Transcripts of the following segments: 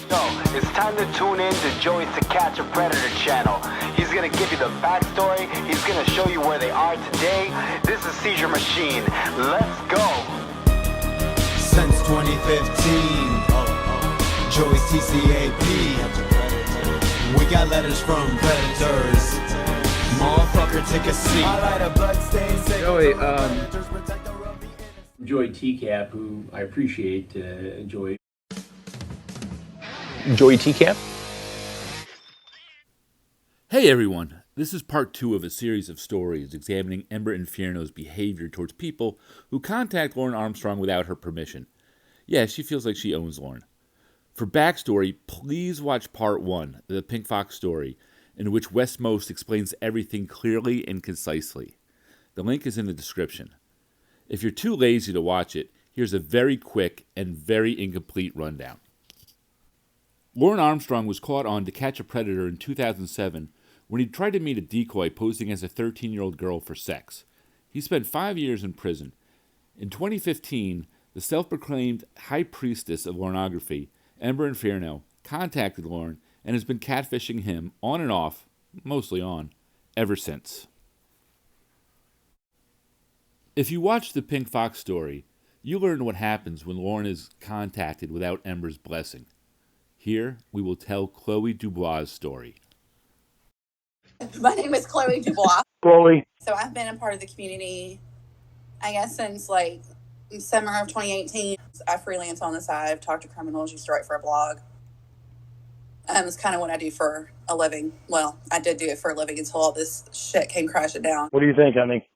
Yo, it's time to tune in to Joey's To Catch a Predator channel. He's gonna give you the backstory. He's gonna show you where they are today. This is Seizure Machine. Let's go. Since 2015, Joey's TCAP. We got letters from predators. Motherfucker, take a seat. Joey, Joey TCAP, who I appreciate, Joey. Joey TCAP? Hey everyone, this is part 2 of a series of stories examining Ember Infierno's behavior towards people who contact Lauren Armstrong without her permission. Yeah, she feels like she owns Lauren. For backstory, please watch part 1, the Pink Fox story, in which Wes Most explains everything clearly and concisely. The link is in the description. If you're too lazy to watch it, here's a very quick and very incomplete rundown. Lauren Armstrong was caught on To Catch a Predator in 2007 when he tried to meet a decoy posing as a 13-year-old girl for sex. He spent 5 years in prison. In 2015, the self-proclaimed high priestess of Laurenography, Ember Infierno, contacted Lauren and has been catfishing him on and off, mostly on, ever since. If you watch the Pink Fox story, you learn what happens when Lauren is contacted without Ember's blessing. Here, we will tell Chloe Dubois' story. My name is Chloe Dubois. Chloe. So I've been a part of the community, I guess, since like summer of 2018. I freelance on the side. I've talked to criminals, used to write for a blog. It's kind of what I do for a living. Well, I did do it for a living until all this shit came crashing down. What do you think, honey?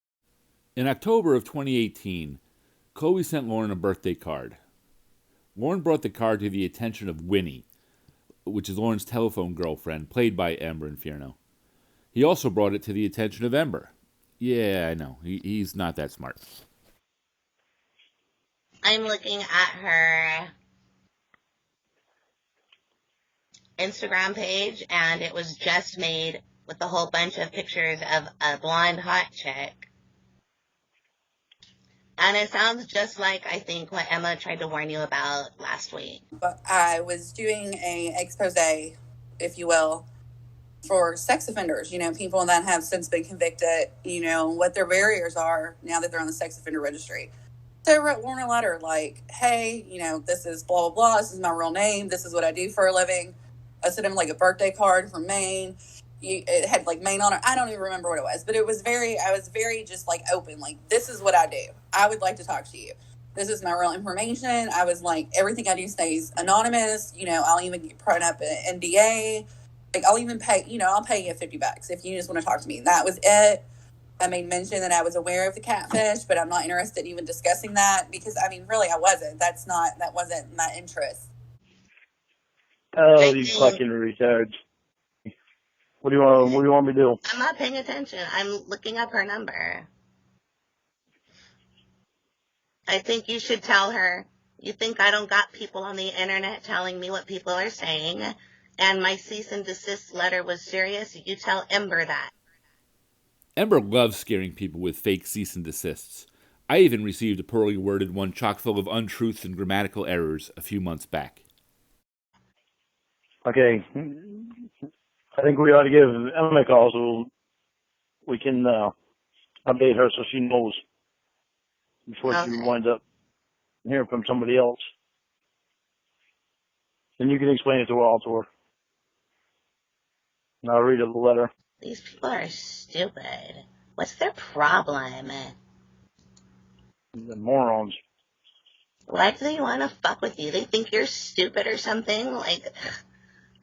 In October of 2018, Chloe sent Lauren a birthday card. Lauren brought the card to the attention of Winnie, which is Lauren's telephone girlfriend, played by Ember Infierno. He also brought it to the attention of Ember. Yeah, I know. He's not that smart. I'm looking at her Instagram page, and it was just made with a whole bunch of pictures of a blonde hot chick. And it sounds just like, I think, what Emma tried to warn you about last week. But I was doing a expose, if you will, for sex offenders, people that have since been convicted, what their barriers are now that they're on the sex offender registry. So I wrote Lauren a letter like, hey, this is blah, blah, blah. This is my real name. This is what I do for a living. I sent him like a birthday card from Maine. It had like Maine on it. I don't even remember what it was, but I was very just like open. Like, this is what I do. I would like to talk to you. This is my real information. I was like, everything I do stays anonymous. I'll even print up an NDA. Like, I'll even pay, I'll pay you $50 if you just want to talk to me. That was it. I made mention that I was aware of the catfish, but I'm not interested in even discussing that because, really, I wasn't. That wasn't my interest. Oh, you fucking retards. What do you want me to do? I'm not paying attention. I'm looking up her number. I think you should tell her, you think I don't got people on the internet telling me what people are saying, and my cease and desist letter was serious? You tell Ember that. Ember loves scaring people with fake cease and desists. I even received a poorly worded one chock full of untruths and grammatical errors a few months back. Okay. I think we ought to give Emma a call so we can update her so she knows before she winds up hearing from somebody else. Then you can explain it to her all to her. And I'll read her the letter. These people are stupid. What's their problem? The morons. Why do they want to fuck with you? They think you're stupid or something? Like,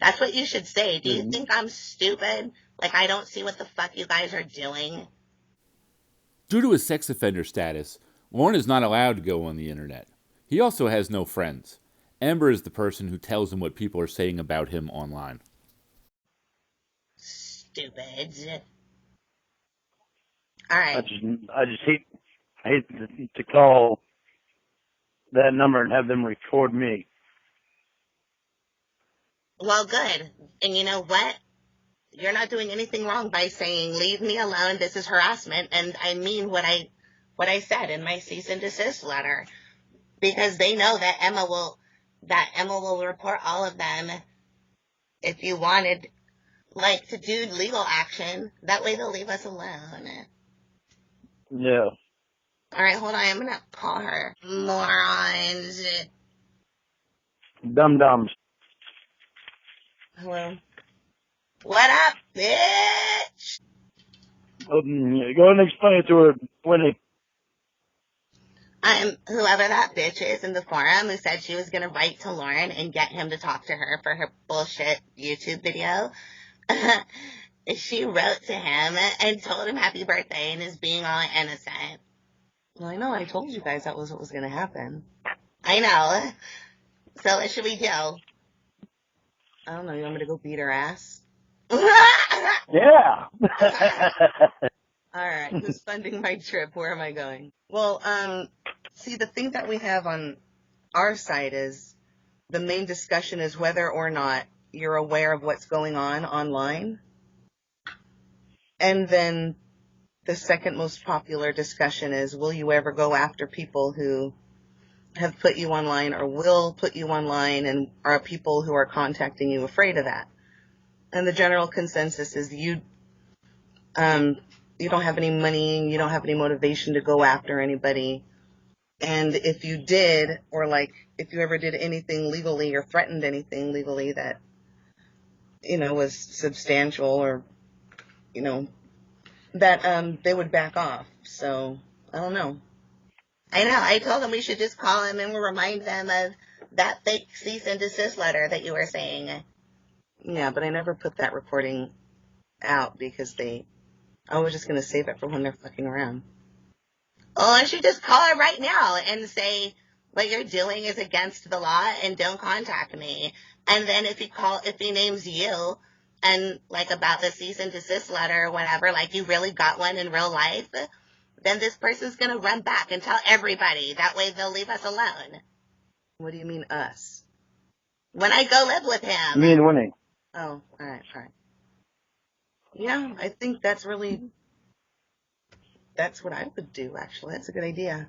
that's what you should say. Do you think I'm stupid? Like, I don't see what the fuck you guys are doing? Due to his sex offender status, Lauren is not allowed to go on the internet. He also has no friends. Ember is the person who tells him what people are saying about him online. Stupid. All right. I just hate to call that number and have them record me. Well, good. And you know what? You're not doing anything wrong by saying, leave me alone, this is harassment. And I mean what I said in my cease and desist letter. Because they know that Emma will that Emma will report all of them if you wanted, like, to do legal action. That way they'll leave us alone. Yeah. All right, hold on. I'm going to call her. Morons. Dum-dums. Hello. What up, bitch? Go and explain it to her, Winnie. I'm whoever that bitch is in the forum who said she was going to write to Lauren and get him to talk to her for her bullshit YouTube video. She wrote to him and told him happy birthday and is being all innocent. Well, I know. I told you guys that was what was going to happen. I know. So what should we do? I don't know. You want me to go beat her ass? Yeah. All right. Who's funding my trip? Where am I going? Well, see, the thing that we have on our side is the main discussion is whether or not you're aware of what's going on online. And then the second most popular discussion is, will you ever go after people who have put you online or will put you online, and are people who are contacting you afraid of that? And the general consensus is you don't have any money, you don't have any motivation to go after anybody. And if you did, or like if you ever did anything legally or threatened anything legally that, was substantial, or, that they would back off. So I don't know. I know. I told them we should just call them and remind them of that fake cease and desist letter that you were saying. Yeah, but I never put that recording out because I was just going to save it for when they're fucking around. Oh, I should just call her right now and say, what you're doing is against the law and don't contact me. And then if he names you and like about the cease and desist letter or whatever, like you really got one in real life, then this person's going to run back and tell everybody. That way they'll leave us alone. What do you mean us? When I go live with him. Me and Winnie. Oh, all right. Yeah, I think that's what I would do, actually. That's a good idea.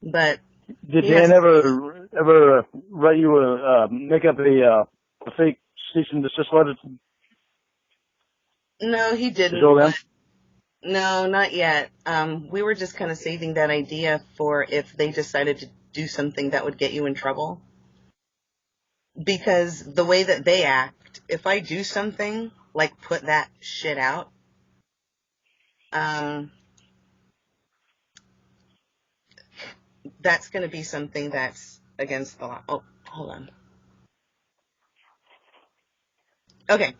But Did Dan ever write you make up a fake cease and desist letter? No, he didn't. To show them? No, not yet. We were just kind of saving that idea for if they decided to do something that would get you in trouble. Because the way that they act, if I do something, like put that shit out, that's going to be something that's against the law. Oh, hold on. Okay.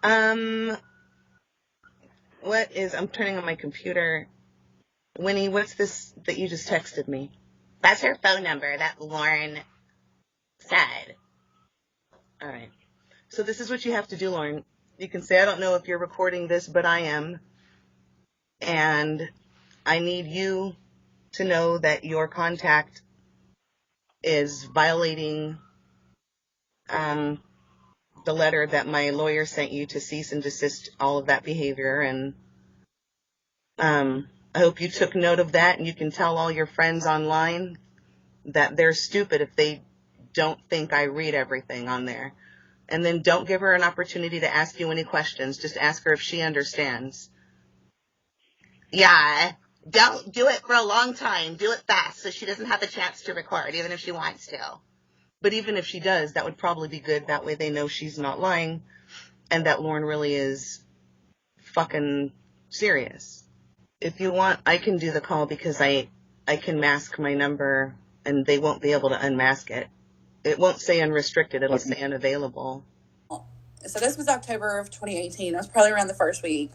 I'm turning on my computer. Winnie, what's this that you just texted me? That's her phone number that Lauren said. All right. So this is what you have to do, Lauren. You can say, I don't know if you're recording this, but I am. And I need you to know that your contact is violating the letter that my lawyer sent you to cease and desist all of that behavior. And I hope you took note of that, and you can tell all your friends online that they're stupid if they don't think I read everything on there. And then don't give her an opportunity to ask you any questions. Just ask her if she understands. Yeah, don't do it for a long time. Do it fast so she doesn't have the chance to record, even if she wants to. But even if she does, that would probably be good. That way they know she's not lying and that Lauren really is fucking serious. If you want, I can do the call because I can mask my number and they won't be able to unmask it. It won't say unrestricted. It'll say unavailable. So this was October of 2018. It was probably around the first week.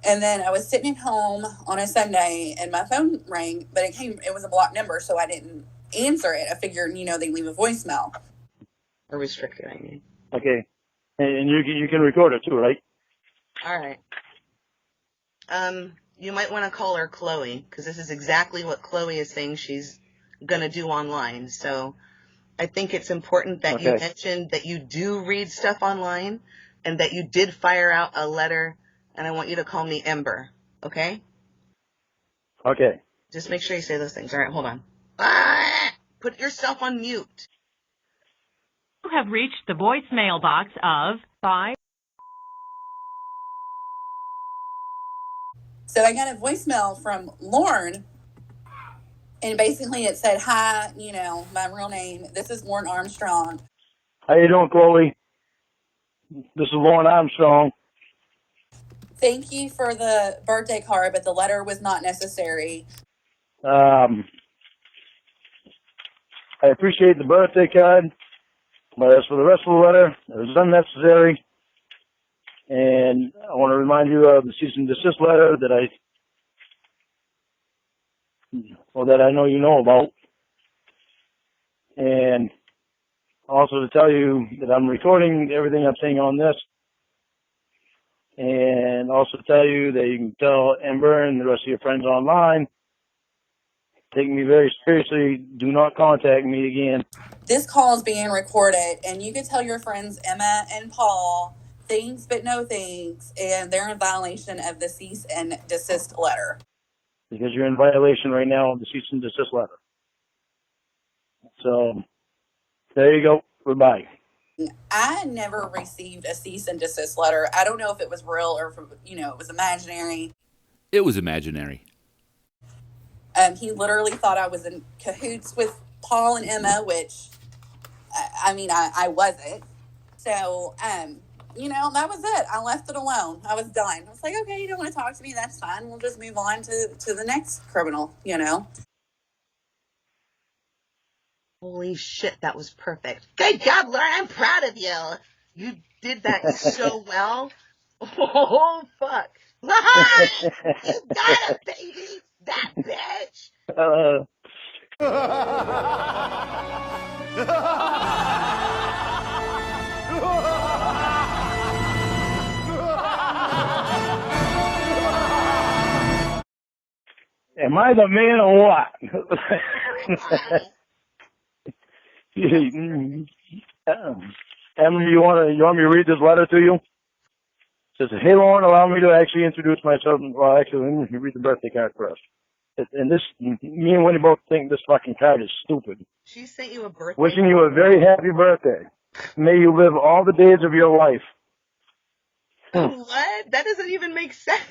And then I was sitting at home on a Sunday and my phone rang, but it was a blocked number, so I didn't answer it. I figured, they leave a voicemail. Or restricted, I mean. Okay. And you can record it too, right? All right. You might want to call her Chloe, because this is exactly what Chloe is saying she's going to do online. So I think it's important that you mentioned that you do read stuff online and that you did fire out a letter, and I want you to call me Ember, okay? Okay. Just make sure you say those things. All right, hold on. Put yourself on mute. You have reached the voicemail box of 5. So I got a voicemail from Lauren, and basically it said, "Hi, my real name. This is Lauren Armstrong. How you doing, Chloe? This is Lauren Armstrong. Thank you for the birthday card, but the letter was not necessary." I appreciate the birthday card, but as for the rest of the letter, it was unnecessary. And I want to remind you of the cease and desist letter that I know you know about. And also to tell you that I'm recording everything I'm saying on this. And also tell you that you can tell Amber and the rest of your friends online, take me very seriously. Do not contact me again. This call is being recorded, and you can tell your friends Emma and Paul things but no thanks, and they're in violation of the cease and desist letter. Because you're in violation right now of the cease and desist letter. So, there you go. Goodbye. I never received a cease and desist letter. I don't know if it was real or if it was imaginary. It was imaginary. He literally thought I was in cahoots with Paul and Emma, which, I wasn't. So, that was it. I left it alone. I was done. I was like, okay, you don't want to talk to me? That's fine. We'll just move on to the next criminal, Holy shit, that was perfect. Good job, Lauren. I'm proud of you. You did that so well. Oh, fuck. You got it, baby. That bitch. Am I the man or what? Emily, you want me to read this letter to you? It says, "Hey Lauren, allow me to actually introduce myself." Well, actually, let me read the birthday card first. And this, me and Winnie both think this fucking card is stupid. She sent you a birthday. Wishing you a very happy birthday. May you live all the days of your life. What? That doesn't even make sense.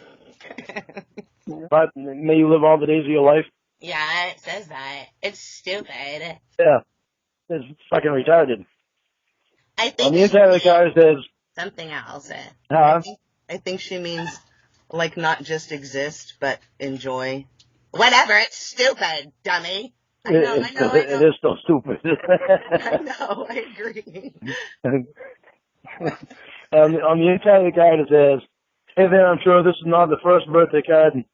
But may you live all the days of your life. Yeah, it says that. It's stupid. Yeah, it's fucking retarded. I think On the inside of the card it says something else. Huh? I think she means like not just exist, but enjoy. Whatever, it's stupid, dummy. I know. It is so stupid. I know, I agree. On the inside of the card it says, "Hey there, I'm sure this is not the first birthday card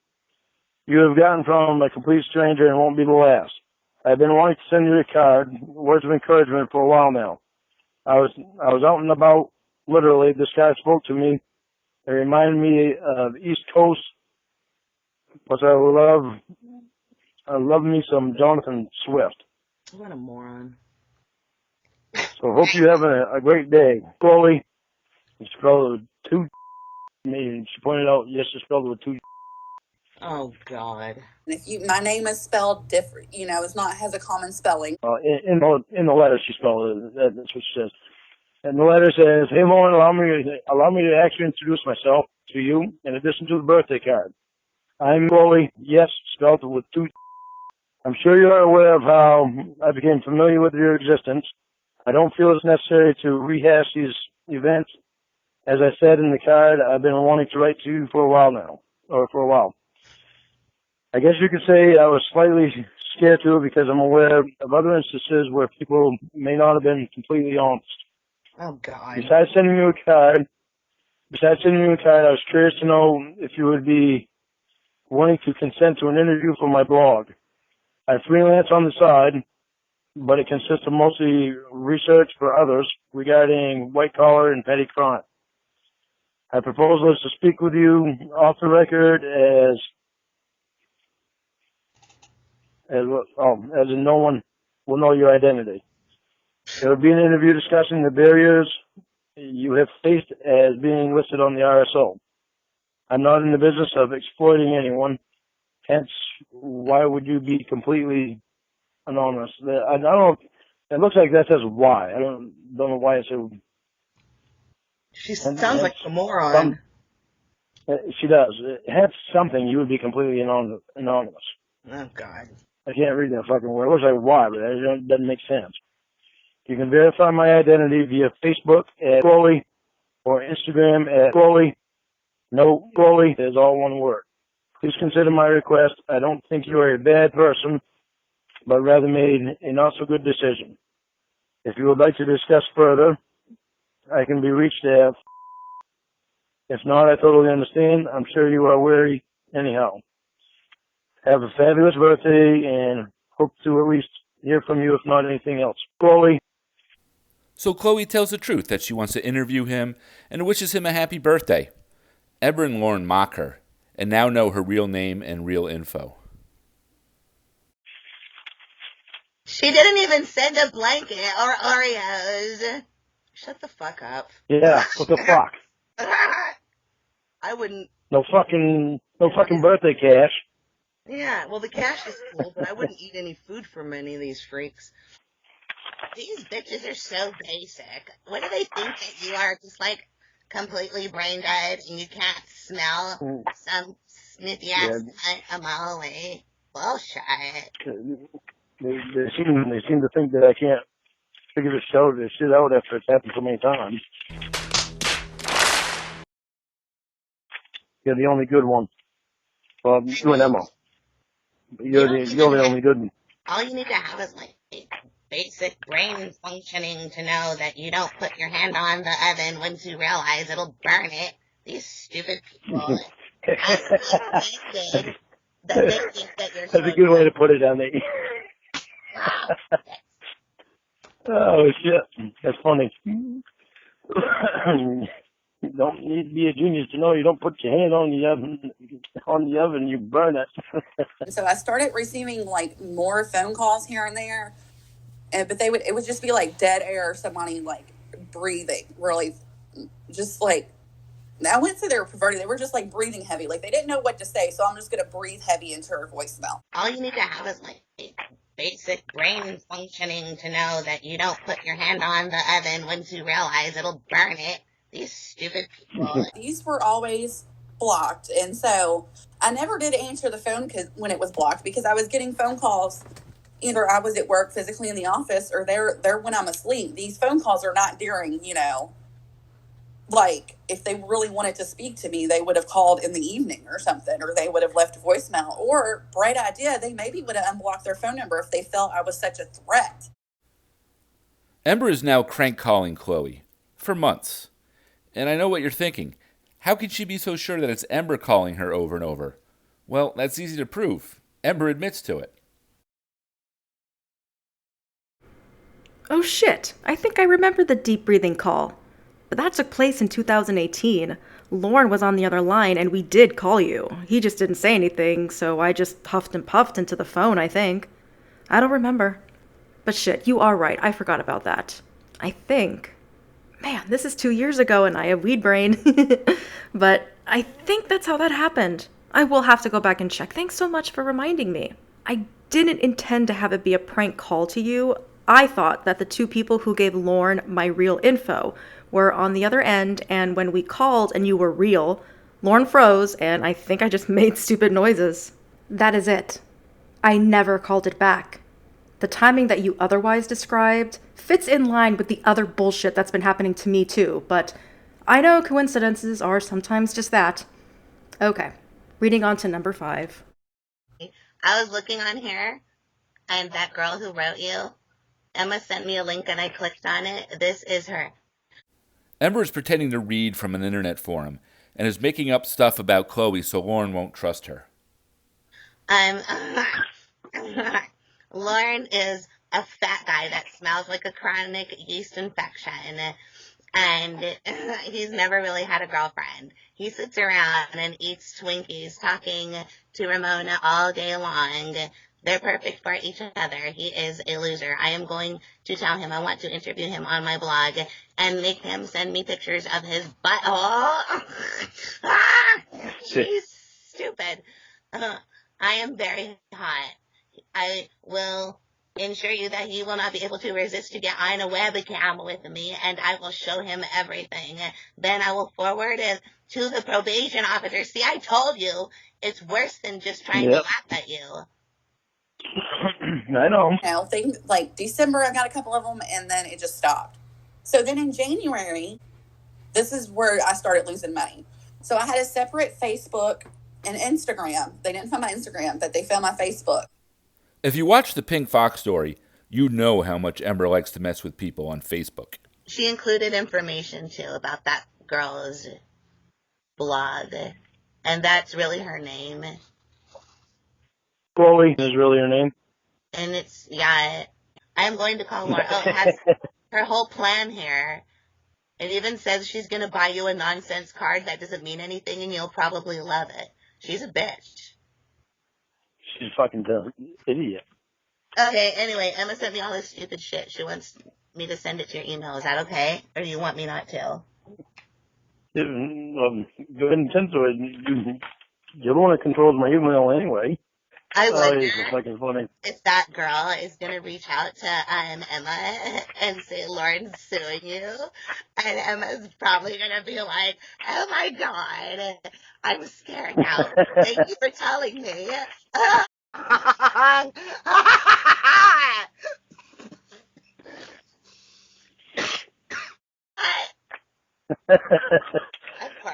you have gotten from a complete stranger and won't be the last. I've been wanting to send you a card, words of encouragement for a while now. I was out and about, literally. This guy spoke to me. It reminded me of East Coast. Plus I love me some Jonathan Swift." What a moron. So hope you have a great day. Chloe, you spelled it with two. She pointed out, yes, you spelled it with two. Oh, God. My name is spelled different, has a common spelling. In the letter she spelled it. That's what she says. And the letter says, "Hey Lauren, allow me to actually introduce myself to you in addition to the birthday card. I'm Chloe, yes, spelled it with two. I'm sure you're aware of how I became familiar with your existence. I don't feel it's necessary to rehash these events. As I said in the card, I've been wanting to write to you for a while. I guess you could say I was slightly scared too because I'm aware of other instances where people may not have been completely honest. Oh, God. Besides sending you a card, I was curious to know if you would be willing to consent to an interview for my blog. I freelance on the side, but it consists of mostly research for others regarding white-collar and petty crime. My proposal is to speak with you off the record as in no one will know your identity. There will be an interview discussing the barriers you have faced as being listed on the RSO. I'm not in the business of exploiting anyone, hence why would you be completely anonymous? I don't know It looks like that says Y. I don't know why it's so. She sounds like a moron. She does. Hence something, you would be completely anonymous. Oh, God. I can't read that fucking word. It looks like Y, but it doesn't make sense. You can verify my identity via Facebook at Crowley or Instagram at Crowley. No, Crowley is all one word. Please consider my request. I don't think you are a bad person, but rather made a not-so-good decision. If you would like to discuss further, I can be reached at. If not, I totally understand. I'm sure you are weary anyhow. Have a fabulous birthday and hope to at least hear from you, if not anything else. Chloe. So Chloe tells the truth that she wants to interview him and wishes him a happy birthday. Ember and Lauren mock her and now know her real name and real info. She didn't even send a blanket or Oreos. Shut the fuck up. Yeah, what the fuck? I wouldn't. No fucking birthday cash. Yeah, well, the cash is cool, but I wouldn't eat any food from any of these freaks. These bitches are so basic. What do they think that you are? Just like completely brain dead and you can't smell some sniffy ass a mile away? Bullshit. They seem to think that I can't figure this shit out after it's happened so many times. You're the only good one. Well, you and Emma. You're the only good one. All you need to have is like basic brain functioning to know that you don't put your hand on the oven once you realize it'll burn it. These stupid people. That they think that you're That's a good way to put it, Emmy. Oh, shit. That's funny. You don't need to be a genius to know you don't put your hand on the oven, you burn it. So I started receiving like more phone calls here and there, but it would just be like dead air, somebody like breathing really, just like, I wouldn't say they were perverted, they were just like breathing heavy, like they didn't know what to say, so I'm just going to breathe heavy into her voicemail. All you need to have is like basic brain functioning to know that you don't put your hand on the oven once you realize it'll burn it. These stupid people. These were always blocked, and so I never did answer the phone when it was blocked, because I was getting phone calls. Either I was at work physically in the office, or they're when I'm asleep. These phone calls are not during, like if they really wanted to speak to me, they would have called in the evening or something, or they would have left a voicemail, or bright idea, they maybe would have unblocked their phone number if they felt I was such a threat. Ember is now crank calling Chloe for months. And I know what you're thinking. How can she be so sure that it's Ember calling her over and over? Well, that's easy to prove. Ember admits to it. Oh shit, I think I remember the deep breathing call. But that took place in 2018. Lauren was on the other line and we did call you. He just didn't say anything, so I just huffed and puffed into the phone, I think. I don't remember. But shit, you are right, I forgot about that. I think. Man, this is 2 years ago and I have weed brain. But I think that's how that happened. I will have to go back and check. Thanks so much for reminding me. I didn't intend to have it be a prank call to you. I thought that the two people who gave Lauren my real info were on the other end, and when we called and you were real, Lauren froze and I think I just made stupid noises. That is it. I never called it back. The timing that you otherwise described fits in line with the other bullshit that's been happening to me too, but I know coincidences are sometimes just that. Okay, reading on to number 5. I was looking on here, and that girl who wrote you, Emma sent me a link and I clicked on it. This is her. Ember is pretending to read from an internet forum and is making up stuff about Chloe so Lauren won't trust her. Lauren is a fat guy that smells like a chronic yeast infection, and he's never really had a girlfriend. He sits around and eats Twinkies talking to Ramona all day long. They're perfect for each other. He is a loser. I am going to tell him I want to interview him on my blog and make him send me pictures of his butt. Oh, he's stupid. I am very hot. I will ensure you that he will not be able to resist to get on a webcam with me, and I will show him everything. Then I will forward it to the probation officer. See, I told you, it's worse than just trying to laugh at you. I know. You know, things like December, I got a couple of them, and then it just stopped. So then in January, this is where I started losing money. So I had a separate Facebook and Instagram. They didn't find my Instagram, but they found my Facebook. If you watch the Pink Fox story, you know how much Ember likes to mess with people on Facebook. She included information, too, about that girl's blog. And that's really her name. Chloe is really her name. And it's, yeah, I'm going to call Laura. Oh, it has her whole plan here. It even says she's going to buy you a nonsense card that doesn't mean anything, and you'll probably love it. She's a bitch. She's a fucking idiot. Okay, anyway, Emma sent me all this stupid shit. She wants me to send it to your email. Is that okay? Or do you want me not to? Go ahead and send to it. You're the one that controls my email anyway. I wonder it's fucking funny. if that girl is going to reach out to Emma and say, Lauren's suing you. And Emma's probably going to be like, oh my God, I'm scared now. Thank you for telling me.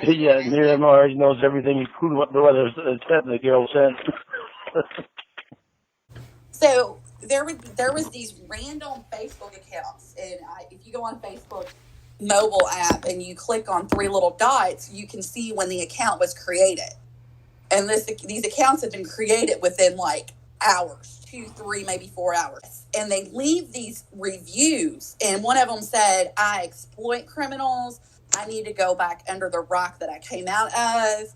Yeah, Emma already knows everything, including what the girl said. So there was these random Facebook accounts, and if you go on Facebook mobile app and you click on three little dots, you can see when the account was created. And these accounts have been created within like hours, 2, 3, maybe 4 hours. And they leave these reviews, and one of them said, I exploit criminals. I need to go back under the rock that I came out of.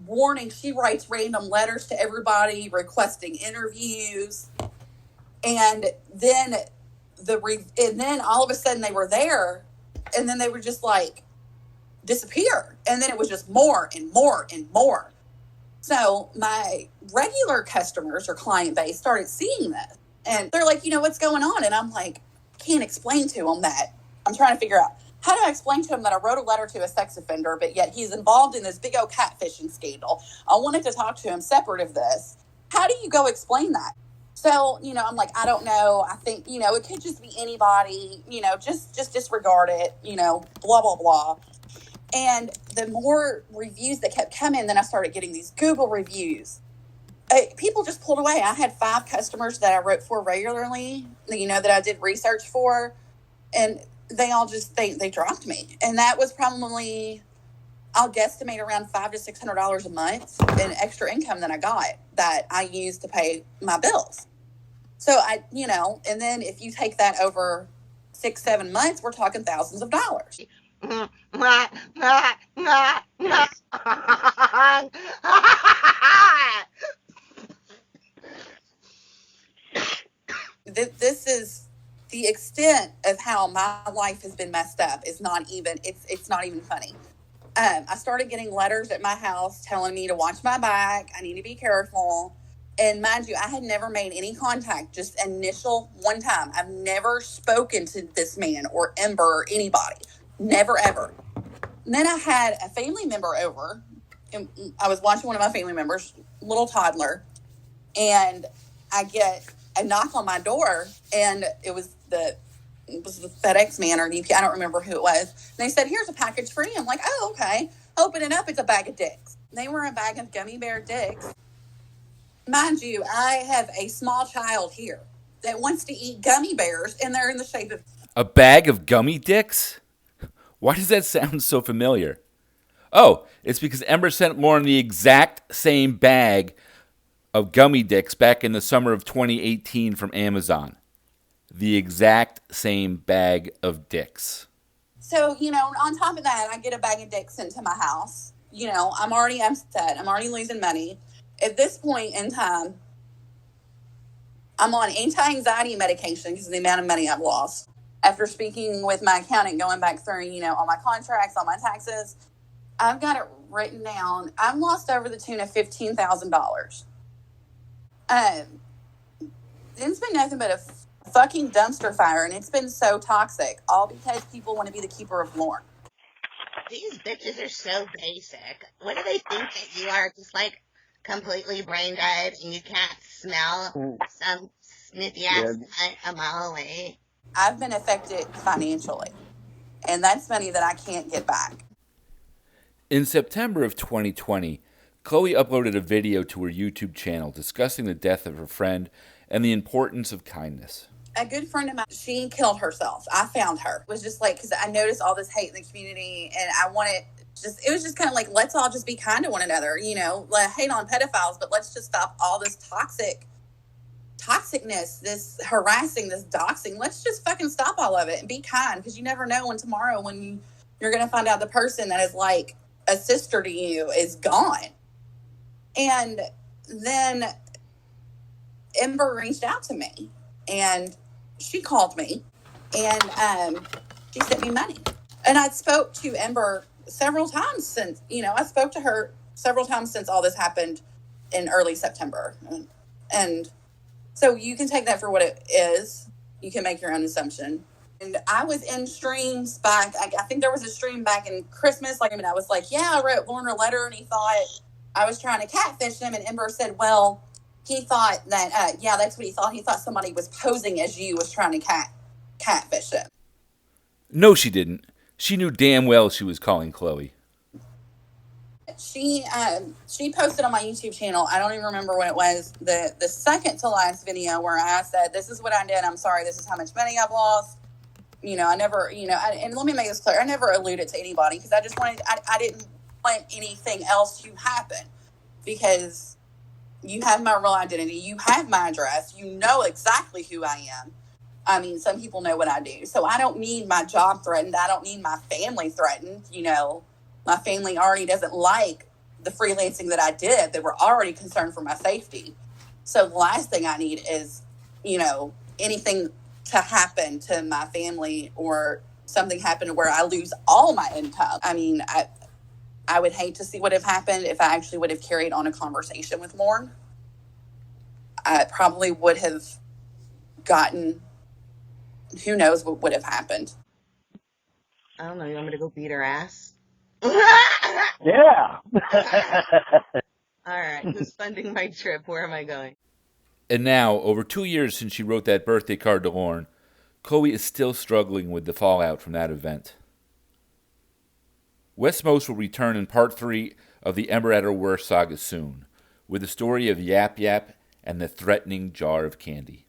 Warning, she writes random letters to everybody requesting interviews. And then all of a sudden they were there, and then they were just like disappear. And then it was just more and more and more. So my regular customers or client base started seeing this, and they're like, what's going on? And I'm like, can't explain to them that. I'm trying to figure out, how do I explain to him that I wrote a letter to a sex offender, but yet he's involved in this big old catfishing scandal? I wanted to talk to him separate of this. How do you go explain that? So, I'm like, I don't know. I think, it could just be anybody, just disregard it, blah, blah, blah. And the more reviews that kept coming, then I started getting these Google reviews. People just pulled away. I had 5 customers that I wrote for regularly, that I did research for, and they all just, they dropped me. And that was probably, I'll guesstimate around $500 to $600 a month in extra income that I got that I used to pay my bills. So and then if you take that over 6-7 months, we're talking thousands of dollars. This is the extent of how my life has been messed up. It's not even funny. I started getting letters at my house telling me to watch my back. I need to be careful. And mind you, I had never made any contact, just initial one time. I've never spoken to this man or Ember or anybody. Never, ever. And then I had a family member over. And I was watching one of my family members, little toddler, and I get a knock on my door, and it was the FedEx man or UPS. I don't remember who it was. And they said, here's a package for you. I'm like, oh, okay. Open it up. It's a bag of dicks. They were a bag of gummy bear dicks. Mind you, I have a small child here that wants to eat gummy bears, and they're in the shape of... A bag of gummy dicks? Why does that sound so familiar? Oh, it's because Ember sent Lauren the exact same bag of gummy dicks back in the summer of 2018 from Amazon. The exact same bag of dicks. So, on top of that, I get a bag of dicks sent to my house. I'm already upset. I'm already losing money. At this point in time, I'm on anti-anxiety medication because of the amount of money I've lost. After speaking with my accountant, going back through, all my contracts, all my taxes, I've got it written down. I've lost over the tune of $15,000. It's been nothing but fucking dumpster fire, and it's been so toxic, all because people want to be the keeper of Lauren. These bitches are so basic. What do they think that you are? Just like completely brain dead and you can't smell some sniffy ass a mile away? I've been affected financially, and that's money that I can't get back. In September of 2020, Chloe uploaded a video to her YouTube channel discussing the death of her friend and the importance of kindness. A good friend of mine, she killed herself. I found her. It was just like, because I noticed all this hate in the community, and I wanted it was just kind of like, let's all just be kind to one another, you know, like, hate on pedophiles, but let's just stop all this toxicness, this harassing, this doxing. Let's just fucking stop all of it and be kind, because you never know when tomorrow, when you're going to find out the person that is like a sister to you is gone. And then Ember reached out to me, and she called me, and she sent me money. And I spoke to Ember several times since, I spoke to her several times since all this happened in early September. And so you can take that for what it is. You can make your own assumption. And I was in streams back, I think there was a stream back in Christmas. I was like, yeah, I wrote Lauren a letter, and he thought I was trying to catfish him. And Ember said, well, he thought that, that's what he thought. He thought somebody was posing as you, was trying to catfish him. No, she didn't. She knew damn well she was calling Chloe. She posted on my YouTube channel, I don't even remember when it was, the second to last video, where I said, this is what I did. I'm sorry. This is how much money I've lost. I never, and let me make this clear. I never alluded to anybody, because I just wanted, I didn't want anything else to happen, because you have my real identity. You have my address. You know exactly who I am. I mean, some people know what I do. So I don't need my job threatened. I don't need my family threatened. My family already doesn't like the freelancing that I did. They were already concerned for my safety. So the last thing I need is, anything to happen to my family, or something happen where I lose all my income. I mean, I would hate to see what have happened if I actually would have carried on a conversation with Lauren. I probably would have gotten, who knows what would have happened. I don't know. You want me to go beat her ass? Yeah. All right. Who's funding my trip? Where am I going? And now, over 2 years since she wrote that birthday card to Lauren, Chloe is still struggling with the fallout from that event. Westmost will return in part 3 of the Ember at Her Worst saga soon, with the story of Yap Yap and the threatening jar of candy.